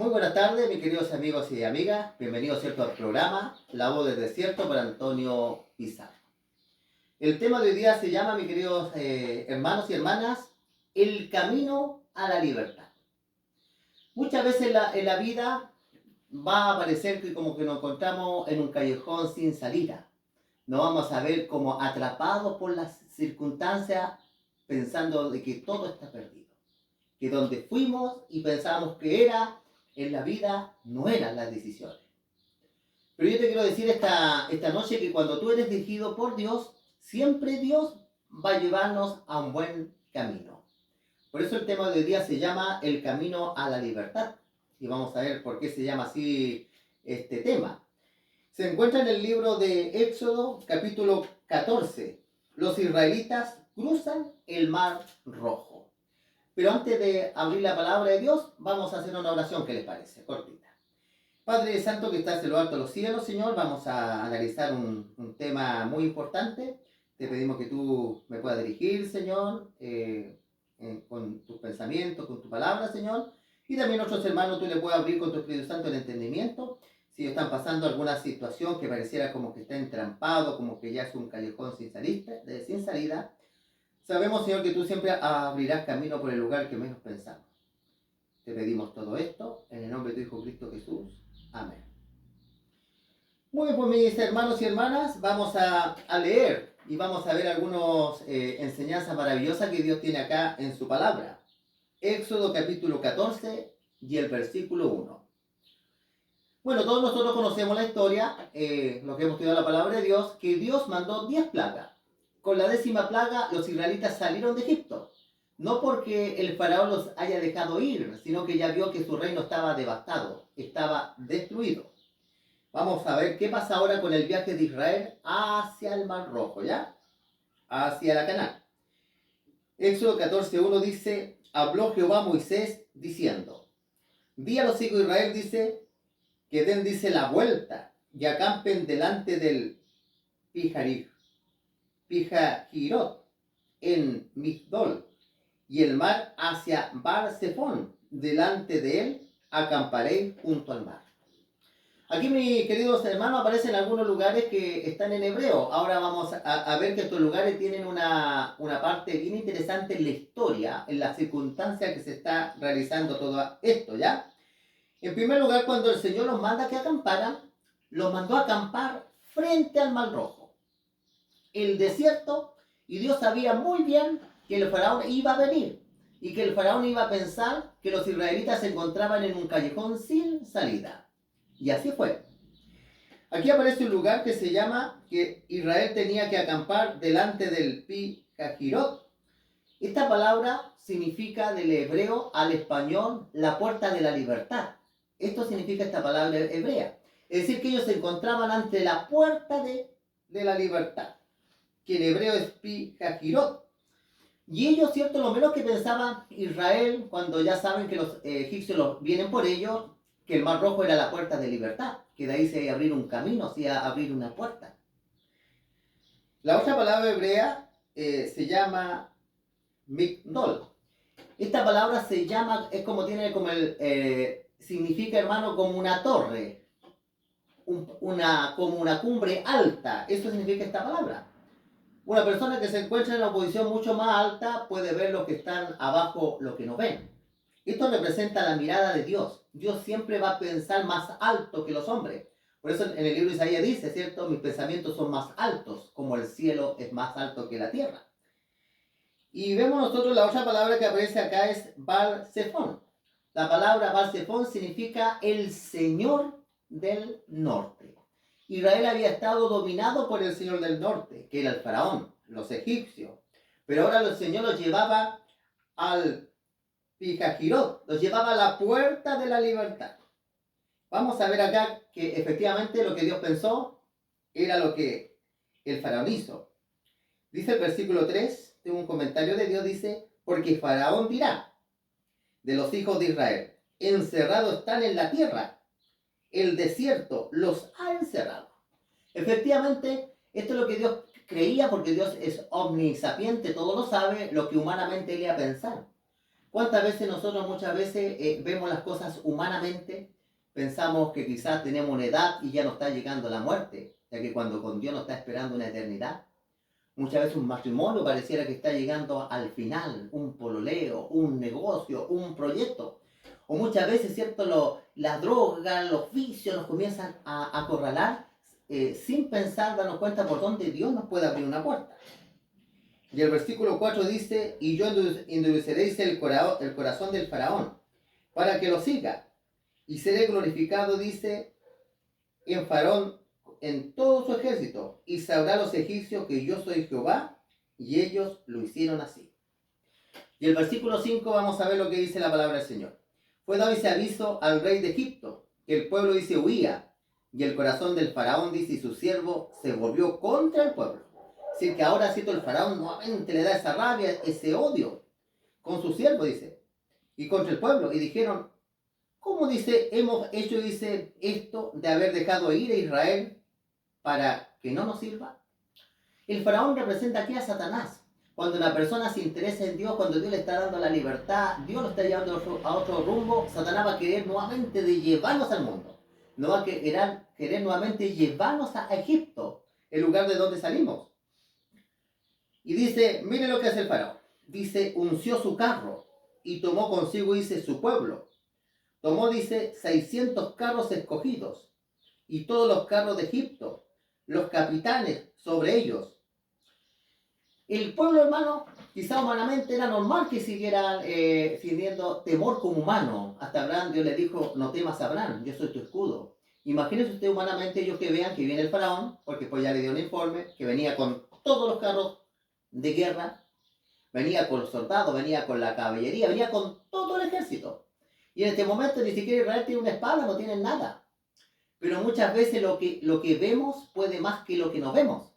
Muy buenas tardes, mis queridos amigos y amigas. Bienvenidos ¿cierto? Al programa La Voz del Desierto por Antonio Pizarro. El tema de hoy día se llama, mis queridos hermanos y hermanas, el camino a la libertad. Muchas veces en la vida va a parecer que como que nos encontramos en un callejón sin salida. Nos vamos a ver como atrapados por las circunstancias pensando de que todo está perdido. Que donde fuimos y pensábamos que era, en la vida no eran las decisiones. Pero yo te quiero decir esta noche que cuando tú eres dirigido por Dios, siempre Dios va a llevarnos a un buen camino. Por eso el tema de hoy día se llama el camino a la libertad. Y vamos a ver por qué se llama así este tema. Se encuentra en el libro de Éxodo, capítulo 14. Los israelitas cruzan el mar rojo. Pero antes de abrir la palabra de Dios, vamos a hacer una oración. ¿Qué les parece? Cortita. Padre Santo que estás en lo alto de los cielos, Señor, vamos a analizar un tema muy importante. Te pedimos que tú me puedas dirigir, Señor, con tus pensamientos, con tu palabra, Señor. Y también a nuestros hermanos tú le puedas abrir con tu Espíritu Santo el entendimiento. Si están pasando alguna situación que pareciera como que está entrampado, como que ya es un callejón sin salida, sabemos, Señor, que tú siempre abrirás camino por el lugar que menos pensamos. Te pedimos todo esto en el nombre de tu Hijo Cristo Jesús. Amén. Muy bien, pues mis hermanos y hermanas, vamos a leer y vamos a ver algunas enseñanzas maravillosas que Dios tiene acá en su palabra. Éxodo capítulo 14 y el versículo 1. Bueno, todos nosotros conocemos la historia, los que hemos estudiado la palabra de Dios, que Dios mandó 10 plagas. Con la 10ª plaga los israelitas salieron de Egipto. No porque el faraón los haya dejado ir, sino que ya vio que su reino estaba devastado, estaba destruido. Vamos a ver qué pasa ahora con el viaje de Israel hacia el Mar Rojo, ¿ya? Hacia la Canaán. Éxodo 14:1 dice, habló Jehová a Moisés diciendo, di a los hijos de Israel, dice, que den, dice, la vuelta y acampen delante del Pijahirot en Migdol y el mar hacia Bar-Zephón, delante de él acamparé junto al mar. Aquí, mis queridos hermanos, aparecen algunos lugares que están en hebreo. Ahora vamos a ver que estos lugares tienen una parte bien interesante en la historia, en la circunstancia que se está realizando todo esto, ¿ya? En primer lugar, cuando el Señor los manda que acamparan, los mandó a acampar frente al Mar Rojo, el desierto, y Dios sabía muy bien que el faraón iba a venir y que el faraón iba a pensar que los israelitas se encontraban en un callejón sin salida. Y así fue. Aquí aparece un lugar que se llama que Israel tenía que acampar delante del Pi-Hahirot. Esta palabra significa del hebreo al español la puerta de la libertad. Esto significa esta palabra hebrea. Es decir, que ellos se encontraban ante la puerta de la libertad, que en hebreo es Pi-Hahirot. Y ellos, cierto, lo menos que pensaba Israel, cuando ya saben que los egipcios vienen por ellos, que el Mar Rojo era la puerta de libertad, que de ahí se iba a abrir un camino, se iba a abrir una puerta. La otra palabra hebrea se llama Migdol. Esta palabra se llama, es como tiene como significa, hermano, como una torre, como una cumbre alta. Eso significa esta palabra. Una persona que se encuentra en una posición mucho más alta puede ver los que están abajo, lo que no ven. Esto representa la mirada de Dios. Dios siempre va a pensar más alto que los hombres. Por eso en el libro de Isaías dice, ¿cierto? Mis pensamientos son más altos, como el cielo es más alto que la tierra. Y vemos nosotros la otra palabra que aparece acá es Baal-Zephón. La palabra Baal-Zephón significa el Señor del Norte. Israel había estado dominado por el Señor del Norte, que era el faraón, los egipcios. Pero ahora el Señor los llevaba al Pijahirot, los llevaba a la puerta de la libertad. Vamos a ver acá que efectivamente lo que Dios pensó era lo que el faraón hizo. Dice el versículo 3, tengo un comentario de Dios, dice, porque Faraón dirá de los hijos de Israel, encerrados están en la tierra, el desierto los ha encerrado. Efectivamente, esto es lo que Dios creía, porque Dios es omnisapiente, todo lo sabe, lo que humanamente él iba a pensar. ¿Cuántas veces nosotros muchas veces vemos las cosas humanamente? Pensamos que quizás tenemos una edad y ya nos está llegando la muerte, ya que cuando con Dios nos está esperando una eternidad. Muchas veces un matrimonio pareciera que está llegando al final, un pololeo, un negocio, un proyecto. O muchas veces, ¿cierto? La droga, los vicios nos comienzan a acorralar sin pensar, darnos cuenta por dónde Dios nos puede abrir una puerta. Y el versículo 4 dice, y yo endureceréis el corazón del faraón, para que lo siga, y seré glorificado, dice, en faraón, en todo su ejército, y sabrá los egipcios que yo soy Jehová, y ellos lo hicieron así. Y el versículo 5 vamos a ver lo que dice la palabra del Señor. Fue dado ese aviso al rey de Egipto, que el pueblo dice huía, y el corazón del faraón, dice, y su siervo se volvió contra el pueblo. Es decir, que ahora cierto el faraón nuevamente le da esa rabia, ese odio con su siervo, dice, y contra el pueblo. Y dijeron, ¿cómo dice, hemos hecho, dice, esto de haber dejado ir a Israel para que no nos sirva? El faraón representa aquí a Satanás. Cuando una persona se interesa en Dios, cuando Dios le está dando la libertad, Dios lo está llevando a otro rumbo, Satanás va a querer nuevamente de llevarnos al mundo. No va a querer nuevamente llevarnos a Egipto, el lugar de donde salimos. Y dice, mire lo que hace el faraón. Dice, unció su carro y tomó consigo, dice, su pueblo. Tomó, dice, 600 carros escogidos y todos los carros de Egipto, los capitanes sobre ellos. El pueblo, hermano, quizá humanamente era normal que siguieran sintiendo temor como humano. Hasta Abraham, Dios le dijo, no temas a Abraham, yo soy tu escudo. Imagínense usted humanamente, ellos que vean que viene el faraón, porque pues ya le dio un informe, que venía con todos los carros de guerra, venía con los soldados, venía con la caballería, venía con todo el ejército. Y en este momento ni siquiera Israel tiene una espada, no tienen nada. Pero muchas veces lo que vemos puede más que lo que no vemos.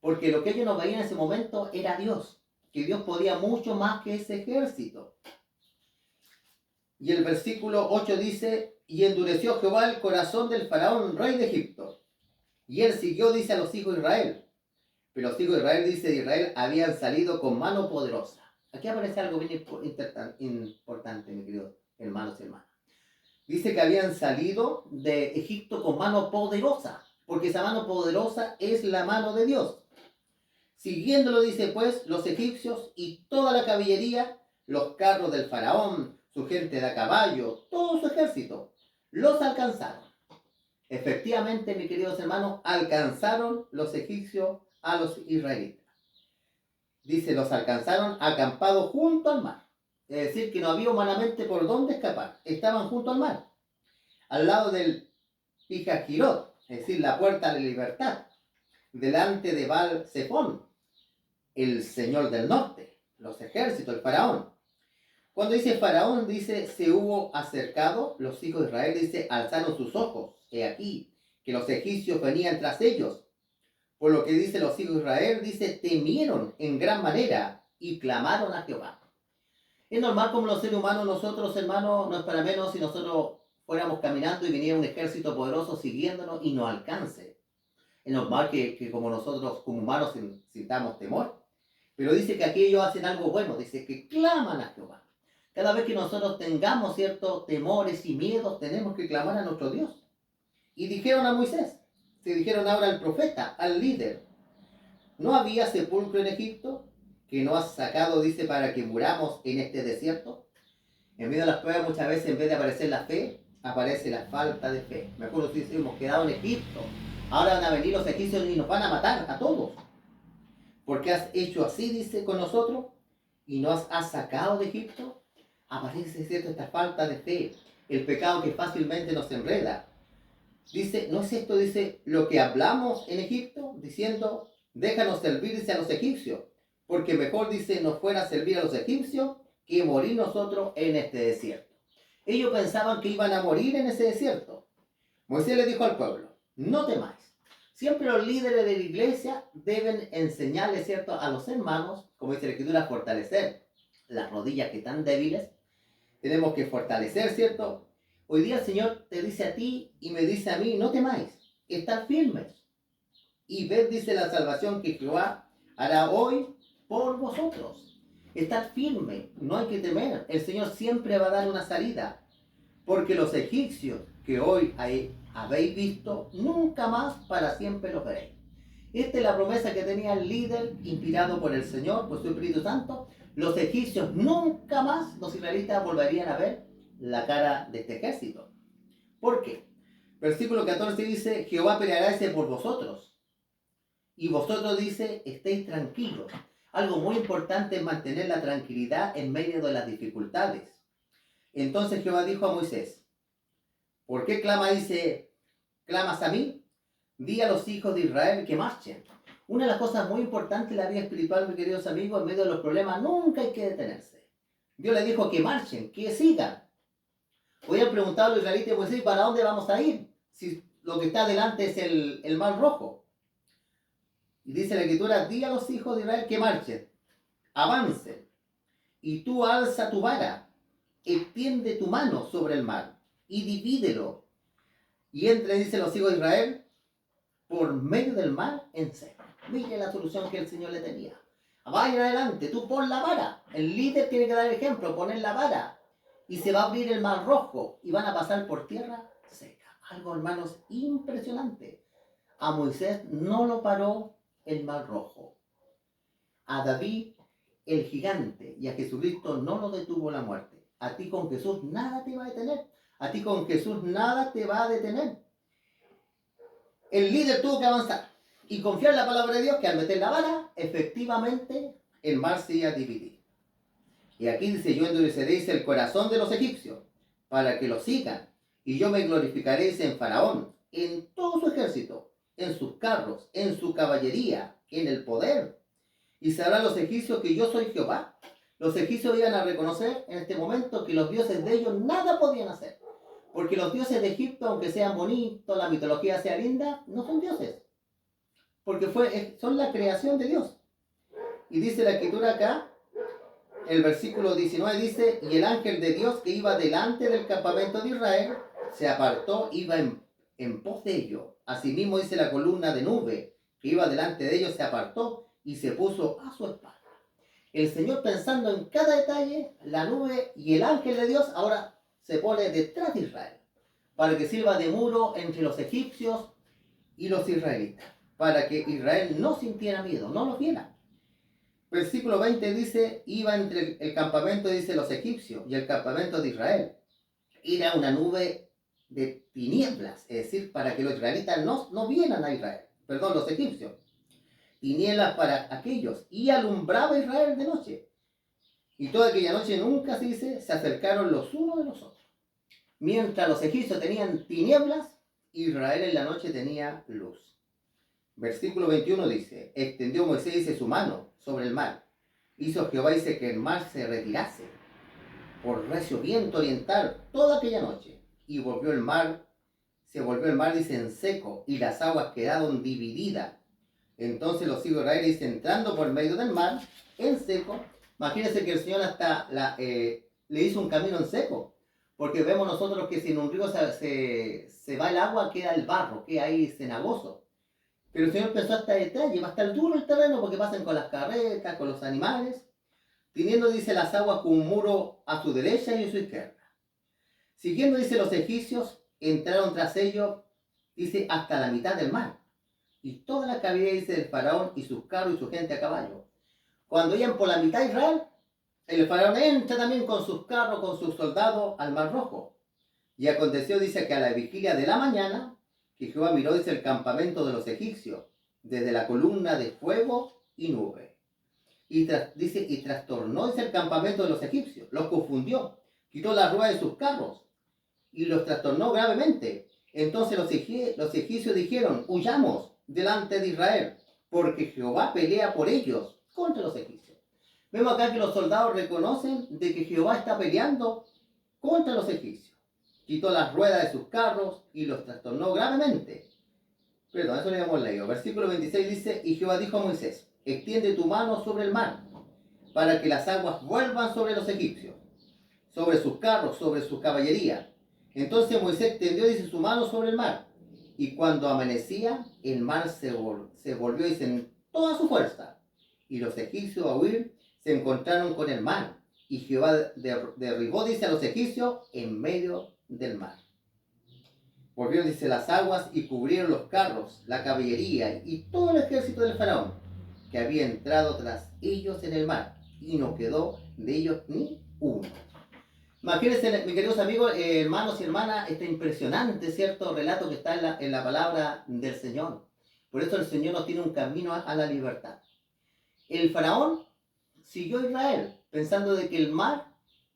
Porque lo que ellos no veían en ese momento era Dios. Que Dios podía mucho más que ese ejército. Y el versículo 8 dice, y endureció Jehová el corazón del faraón, rey de Egipto. Y él siguió, dice, a los hijos de Israel. Pero los hijos de Israel, dice, de Israel habían salido con mano poderosa. Aquí aparece algo bien importante, mi querido hermanos y hermanas. Dice que habían salido de Egipto con mano poderosa, porque esa mano poderosa es la mano de Dios. Siguiéndolo, dice pues, los egipcios y toda la caballería, los carros del faraón, su gente de a caballo, todo su ejército, los alcanzaron. Efectivamente, mis queridos hermanos, alcanzaron los egipcios a los israelitas. Dice, los alcanzaron acampados junto al mar. Es decir, que no había humanamente por dónde escapar. Estaban junto al mar, al lado del Pijajirot, es decir, la puerta de la libertad, delante de Baal-Zephón, el señor del norte, los ejércitos, el faraón. Cuando dice faraón, dice, se hubo acercado, los hijos de Israel, dice, alzaron sus ojos, he aquí, que los egipcios venían tras ellos. Por lo que dice los hijos de Israel, dice, temieron en gran manera y clamaron a Jehová. Es normal como los seres humanos, nosotros, hermanos, no es para menos si nosotros fuéramos caminando y viniera un ejército poderoso siguiéndonos y nos alcance. Es normal que como nosotros, como humanos, sintamos temor. Pero dice que aquí ellos hacen algo bueno, dice que claman a Jehová. Cada vez que nosotros tengamos ciertos temores y miedos, tenemos que clamar a nuestro Dios. Y dijeron a Moisés, se dijeron ahora al profeta, al líder, ¿no había sepulcro en Egipto que no has sacado, dice, para que muramos en este desierto? En medio de las pruebas muchas veces en vez de aparecer la fe, aparece la falta de fe. Me acuerdo que hemos quedado en Egipto. Ahora van a venir los egipcios y nos van a matar a todos. Porque has hecho así, dice, con nosotros, y nos has sacado de Egipto. Aparece, ¿cierto?, esta falta de fe, el pecado que fácilmente nos enreda. Dice, ¿no es esto, dice, lo que hablamos en Egipto? Diciendo, déjanos servir, dice, a los egipcios, porque mejor, dice, nos fuera a servir a los egipcios que morir nosotros en este desierto. Ellos pensaban que iban a morir en ese desierto. Moisés le dijo al pueblo, no temáis. Siempre los líderes de la iglesia deben enseñarle, ¿cierto?, a los hermanos, como dice la Escritura, fortalecer las rodillas que están débiles. Tenemos que fortalecer, ¿cierto? Hoy día el Señor te dice a ti y me dice a mí, no temáis, estad firmes. Y ved, dice, la salvación que Jehová hará hoy por vosotros. Estar firme, no hay que temer. El Señor siempre va a dar una salida. Porque los egipcios que hoy habéis visto, nunca más para siempre los veréis. Esta es la promesa que tenía el líder, inspirado por el Señor, por su Espíritu Santo. Los egipcios nunca más, los israelitas, volverían a ver la cara de este ejército. ¿Por qué? Versículo 14 dice, Jehová peleará ese por vosotros. Y vosotros, dice, estéis tranquilos. Algo muy importante es mantener la tranquilidad en medio de las dificultades. Entonces Jehová dijo a Moisés, ¿por qué clamas a mí? Di a los hijos de Israel que marchen. Una de las cosas muy importantes en la vida espiritual, mis queridos amigos, en medio de los problemas, nunca hay que detenerse. Dios le dijo que marchen, que sigan. Hubieran preguntado a los israelitas, pues sí, ¿para dónde vamos a ir? Si lo que está delante es el mar rojo. Y dice la escritura, di a los hijos de Israel que marchen, avancen. Y tú alza tu vara, extiende tu mano sobre el mar y divídelo. Y entre, dice los hijos de Israel, por medio del mar en seco. Mire la solución que el Señor le tenía. Vaya adelante, tú pon la vara. El líder tiene que dar el ejemplo, poner la vara. Y se va a abrir el mar rojo y van a pasar por tierra seca. Algo, hermanos, impresionante. A Moisés no lo paró el mar rojo. A David, el gigante, y a Jesucristo no lo detuvo la muerte. A ti con Jesús nada te va a detener. A ti con Jesús nada te va a detener. El líder tuvo que avanzar y confiar en la palabra de Dios que al meter la vara, efectivamente, el mar se iba a dividir. Y aquí dice, yo endureceréis el corazón de los egipcios para que lo sigan. Y yo me glorificaréis en Faraón, en todo su ejército, en sus carros, en su caballería, en el poder. Y sabrán los egipcios que yo soy Jehová. Los egipcios iban a reconocer en este momento que los dioses de ellos nada podían hacer. Porque los dioses de Egipto, aunque sean bonitos, la mitología sea linda, no son dioses. Porque son la creación de Dios. Y dice la escritura acá, el versículo 19 dice, y el ángel de Dios que iba delante del campamento de Israel, se apartó, iba en pos de ellos. Asimismo dice la columna de nube que iba delante de ellos, se apartó y se puso a su espalda. El Señor, pensando en cada detalle, la nube y el ángel de Dios ahora se pone detrás de Israel, para que sirva de muro entre los egipcios y los israelitas, para que Israel no sintiera miedo, no los viera. Versículo 20 dice, iba entre el campamento, dice, los egipcios y el campamento de Israel. Era una nube de tinieblas, es decir, para que los israelitas no vieran a Israel, perdón, los egipcios. Tinieblas para aquellos, y alumbraba Israel de noche. Y toda aquella noche nunca, se dice, se acercaron los unos de los otros. Mientras los egipcios tenían tinieblas, Israel en la noche tenía luz. Versículo 21 dice, extendió Moisés, dice, su mano sobre el mar. Hizo Jehová, dice, que el mar se retirase por recio viento oriental toda aquella noche. Y se volvió el mar, dice, en seco, y las aguas quedaron divididas. Entonces los hijos de Israel, dice, entrando por medio del mar, en seco, imagínense que el Señor hasta le hizo un camino en seco, porque vemos nosotros que si en un río se va el agua, queda el barro, queda ahí cenagoso. Pero el Señor pensó hasta detalle, va a estar duro el terreno porque pasan con las carretas, con los animales, teniendo, dice, las aguas con un muro a su derecha y a su izquierda. Siguiendo, dice, los egipcios entraron tras ellos, dice, hasta la mitad del mar. Y toda la caballería, dice, del faraón y sus carros y su gente a caballo. Cuando iban por la mitad de Israel, el faraón entra también con sus carros, con sus soldados al mar rojo. Y aconteció, dice, que a la vigilia de la mañana, que Jehová miró, dice, el campamento de los egipcios, desde la columna de fuego y nube. Y trastornó, dice, el campamento de los egipcios, los confundió, quitó las ruedas de sus carros y los trastornó gravemente. Entonces los egipcios dijeron, huyamos delante de Israel, porque Jehová pelea por ellos contra los egipcios. Vemos acá que los soldados reconocen de que Jehová está peleando contra los egipcios. Quitó las ruedas de sus carros y los trastornó gravemente. Perdón, eso lo habíamos leído. Versículo 26 dice, y Jehová dijo a Moisés, extiende tu mano sobre el mar, para que las aguas vuelvan sobre los egipcios, sobre sus carros, sobre su caballería. Entonces Moisés extendió, dice, su mano sobre el mar, y cuando amanecía, el mar se volvió, dice, en toda su fuerza, y los egipcios a huir se encontraron con el mar, y Jehová derribó, dice, a los egipcios en medio del mar. Volvieron, dice, las aguas y cubrieron los carros, la caballería y todo el ejército del faraón, que había entrado tras ellos en el mar, y no quedó de ellos ni uno. Imagínense, mis queridos amigos, hermanos y hermanas, este impresionante, ¿cierto?, relato que está en la palabra del Señor. Por eso el Señor nos tiene un camino a la libertad. El faraón siguió a Israel, pensando de que el mar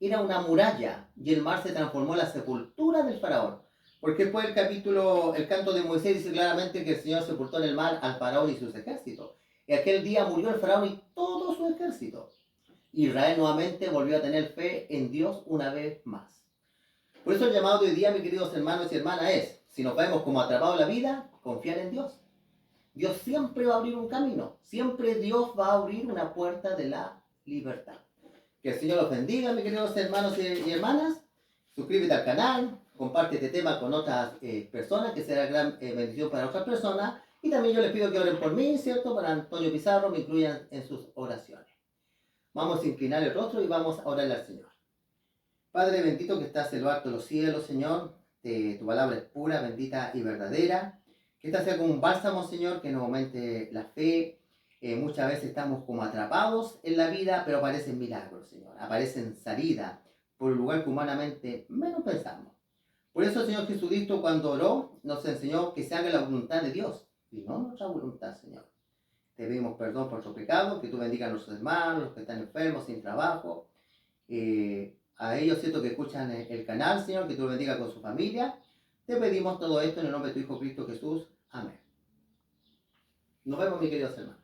era una muralla, y el mar se transformó en la sepultura del faraón. Porque después el canto de Moisés dice claramente que el Señor sepultó en el mar al faraón y sus ejércitos. Y aquel día murió el faraón y todo su ejército. Israel nuevamente volvió a tener fe en Dios una vez más. Por eso el llamado de hoy día, mis queridos hermanos y hermanas, es, si nos vemos como atrapados en la vida, confiar en Dios. Dios siempre va a abrir un camino. Siempre Dios va a abrir una puerta de la libertad. Que el Señor los bendiga, mis queridos hermanos y hermanas. Suscríbete al canal, comparte este tema con otras personas, que será gran bendición para otras personas. Y también yo les pido que oren por mí, ¿cierto? Para Antonio Pizarro, me incluyan en sus oraciones. Vamos a inclinar el rostro y vamos a orarle al Señor. Padre bendito que estás en lo alto de los cielos, Señor, tu palabra es pura, bendita y verdadera. Que esta sea como un bálsamo, Señor, que nos aumente la fe. Muchas veces estamos como atrapados en la vida, pero aparecen milagros, Señor. Aparecen salidas por el lugar que humanamente menos pensamos. Por eso el Señor Jesucristo, cuando oró, nos enseñó que se haga la voluntad de Dios y no nuestra voluntad, Señor. Te pedimos perdón por nuestros pecados, que tú bendigas a nuestros hermanos, los que están enfermos, sin trabajo. A ellos, cierto, que escuchan el canal, Señor, que tú los bendigas con su familia. Te pedimos todo esto en el nombre de tu Hijo Cristo Jesús. Amén. Nos vemos, mis queridos hermanos.